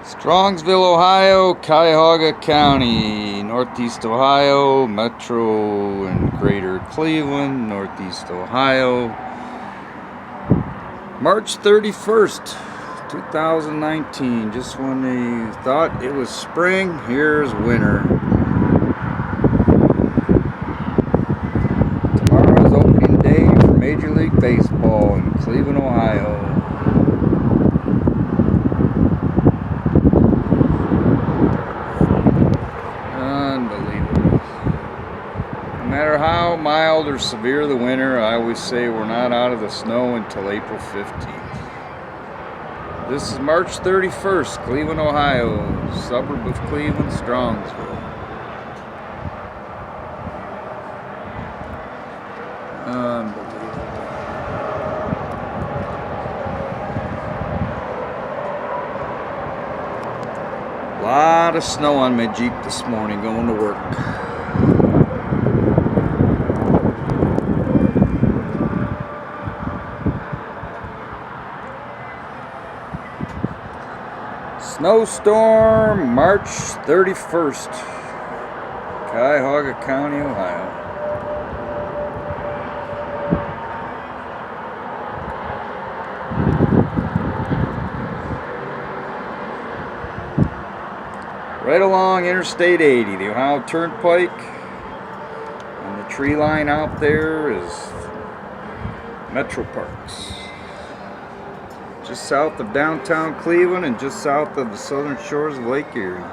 Strongsville, Ohio, Cuyahoga County, Northeast Ohio, Metro and Greater Cleveland, Northeast Ohio. March 31st, 2019. Just when they thought it was spring, here's winter. Tomorrow is opening day for Major League Baseball in Cleveland, Ohio. No matter how mild or severe the winter, I always say we're not out of the snow until April 15th. This is March 31st, Cleveland, Ohio, suburb of Cleveland, Strongsville. Unbelievable. A lot of snow on my Jeep this morning going to work. Snowstorm, March 31st, Cuyahoga County, Ohio. Right along Interstate 80, the Ohio Turnpike, and the tree line out there is Metro Parks. Just south of downtown Cleveland and just south of the southern shores of Lake Erie.